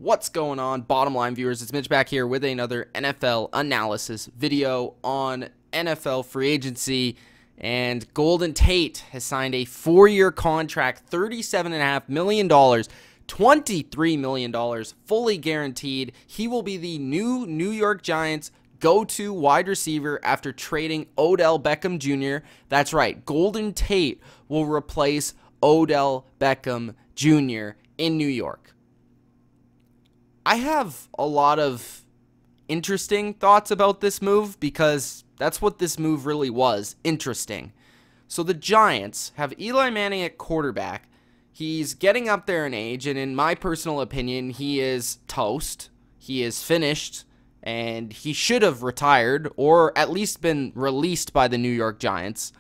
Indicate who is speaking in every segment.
Speaker 1: What's going on, bottom line viewers? It's Mitch back here with another NFL analysis video on NFL free agency. And Golden Tate has signed a 4-year contract, $37.5 million, $23 million, fully guaranteed. He will be the new New York Giants go-to wide receiver after trading Odell Beckham Jr. That's right, Golden Tate will replace Odell Beckham Jr. in New York. I have a lot of interesting thoughts about this move because that's what this move really was, interesting. So the Giants have Eli Manning at quarterback. He's getting up there in age, and in my personal opinion, he is toast. He is finished, and he should have retired or at least been released by the New York Giants.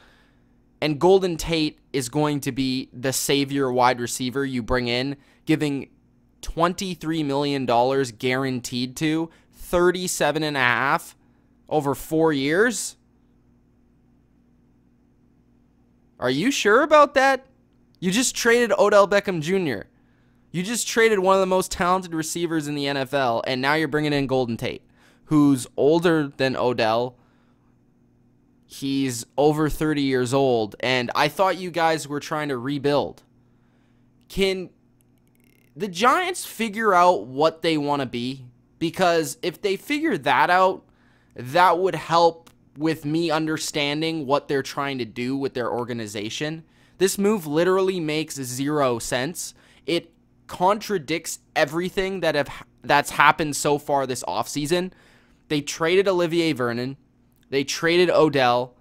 Speaker 1: And Golden Tate is going to be the savior wide receiver you bring in, giving $23 million guaranteed to, $37.5 over 4 years. Are you sure about that? You just traded Odell Beckham Jr. You just traded one of the most talented receivers in the NFL, and now you're bringing in Golden Tate, who's older than Odell. He's over 30 years old, and I thought you guys were trying to rebuild. Can the Giants figure out what they want to be? Because if they figure that out, that would help with me understanding what they're trying to do with their organization. This move literally makes 0 sense. It contradicts everything that's happened so far this offseason. They traded Olivier Vernon. They traded Odell.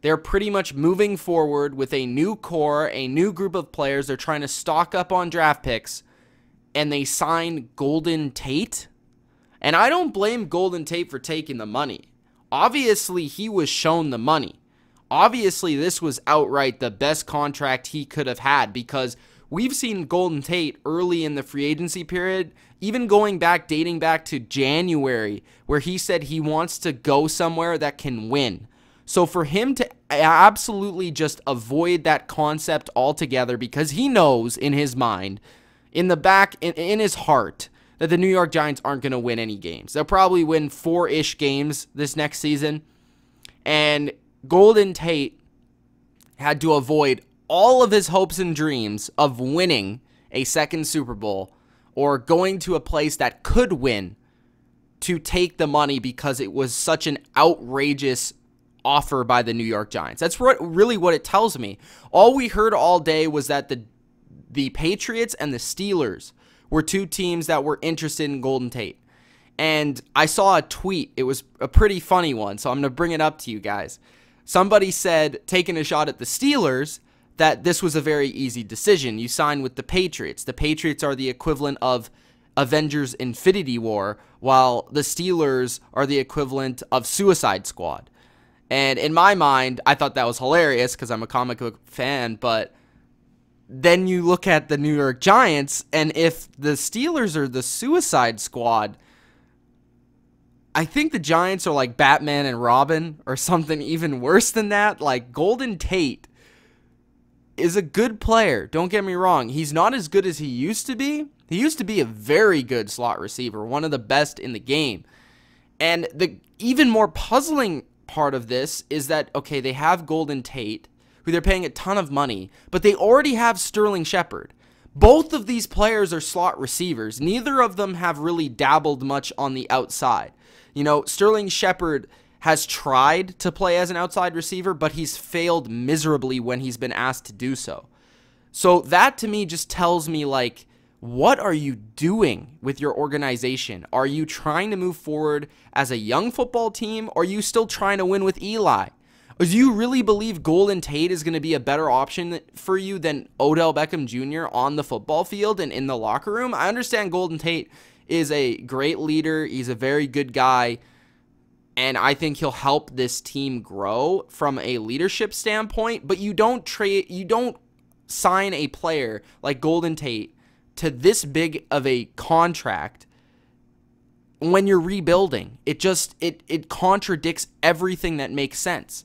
Speaker 1: They're pretty much moving forward with a new core, a new group of players. They're trying to stock up on draft picks. And they sign Golden Tate. And I don't blame Golden Tate for taking the money. Obviously, he was shown the money. Obviously, this was outright the best contract he could have had, because we've seen Golden Tate early in the free agency period, even dating back to January, where he said he wants to go somewhere that can win. So for him to absolutely just avoid that concept altogether, because he knows in his mind, in his heart, that the New York Giants aren't going to win any games. They'll probably win 4-ish games this next season. And Golden Tate had to avoid all of his hopes and dreams of winning a second Super Bowl or going to a place that could win to take the money because it was such an outrageous offer by the New York Giants. That's really what it tells me. All we heard all day was that the Patriots and the Steelers were two teams that were interested in Golden Tate. And I saw a tweet. It was a pretty funny one, so I'm going to bring it up to you guys. Somebody said, taking a shot at the Steelers, that this was a very easy decision. You sign with the Patriots. The Patriots are the equivalent of Avengers Infinity War, while the Steelers are the equivalent of Suicide Squad. And in my mind, I thought that was hilarious because I'm a comic book fan, but then you look at the New York Giants, and if the Steelers are the Suicide Squad, I think the Giants are like Batman and Robin or something even worse than that. Like, Golden Tate is a good player. Don't get me wrong. He's not as good as he used to be. He used to be a very good slot receiver, one of the best in the game. And the even more puzzling part of this is that, okay, they have Golden Tate, who they're paying a ton of money, but they already have Sterling Shepard. Both of these players are slot receivers. Neither of them have really dabbled much on the outside. You know, Sterling Shepard has tried to play as an outside receiver, but he's failed miserably when he's been asked to do so. So that to me just tells me, like, what are you doing with your organization? Are you trying to move forward as a young football team, or are you still trying to win with Eli? Do you really believe Golden Tate is going to be a better option for you than Odell Beckham Jr. on the football field and in the locker room? I understand Golden Tate is a great leader. He's a very good guy, and I think he'll help this team grow from a leadership standpoint, but you don't sign a player like Golden Tate to this big of a contract when you're rebuilding. It contradicts everything that makes sense.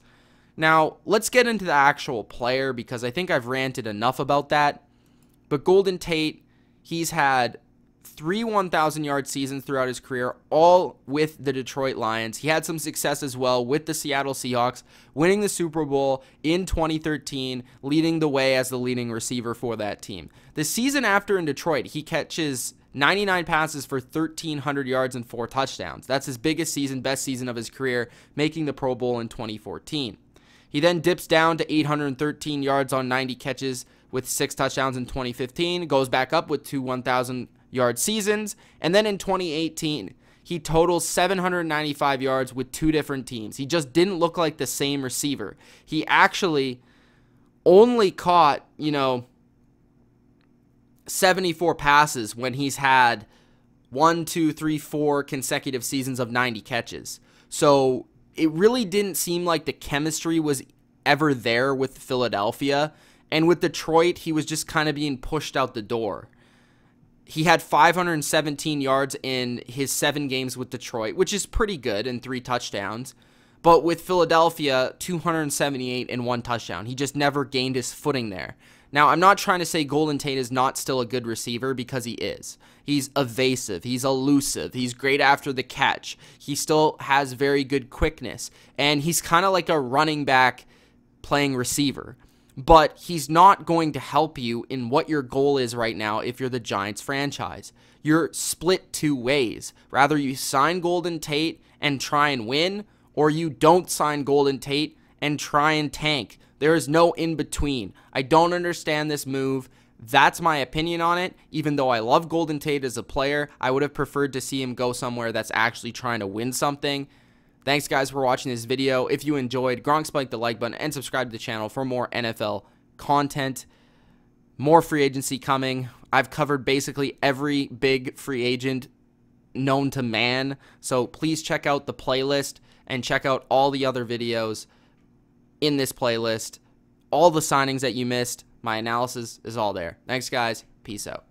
Speaker 1: Now, let's get into the actual player, because I think I've ranted enough about that. But Golden Tate, he's had 3 1,000-yard seasons throughout his career, all with the Detroit Lions. He had some success as well with the Seattle Seahawks, winning the Super Bowl in 2013, leading the way as the leading receiver for that team. The season after in Detroit, he catches 99 passes for 1,300 yards and 4 touchdowns. That's his biggest season, best season of his career, making the Pro Bowl in 2014. He then dips down to 813 yards on 90 catches with 6 touchdowns in 2015, goes back up with 2 1,000-yard seasons, and then in 2018, he totals 795 yards with 2 different teams. He just didn't look like the same receiver. He actually only caught, 74 passes when he's had 1, 2, 3, 4 consecutive seasons of 90 catches. So it really didn't seem like the chemistry was ever there with Philadelphia. And with Detroit, he was just kind of being pushed out the door. He had 517 yards in his 7 games with Detroit, which is pretty good, and 3 touchdowns. But with Philadelphia, 278 and 1 touchdown. He just never gained his footing there. Now, I'm not trying to say Golden Tate is not still a good receiver, because he is. He's evasive. He's elusive. He's great after the catch. He still has very good quickness. And he's kind of like a running back playing receiver. But he's not going to help you in what your goal is right now if you're the Giants franchise. You're split 2 ways. Rather you sign Golden Tate and try and win, or you don't sign Golden Tate and try and tank. There is no in between. I don't understand this move. That's my opinion on it. Even though I love Golden Tate as a player, I would have preferred to see him go somewhere that's actually trying to win something. Thanks, guys, for watching this video. If you enjoyed, spike the like button and subscribe to the channel for more NFL content. More free agency coming. I've covered basically every big free agent known to man. So please check out the playlist and check out all the other videos in this playlist. All the signings that you missed, my analysis is all there. Thanks, guys. Peace out.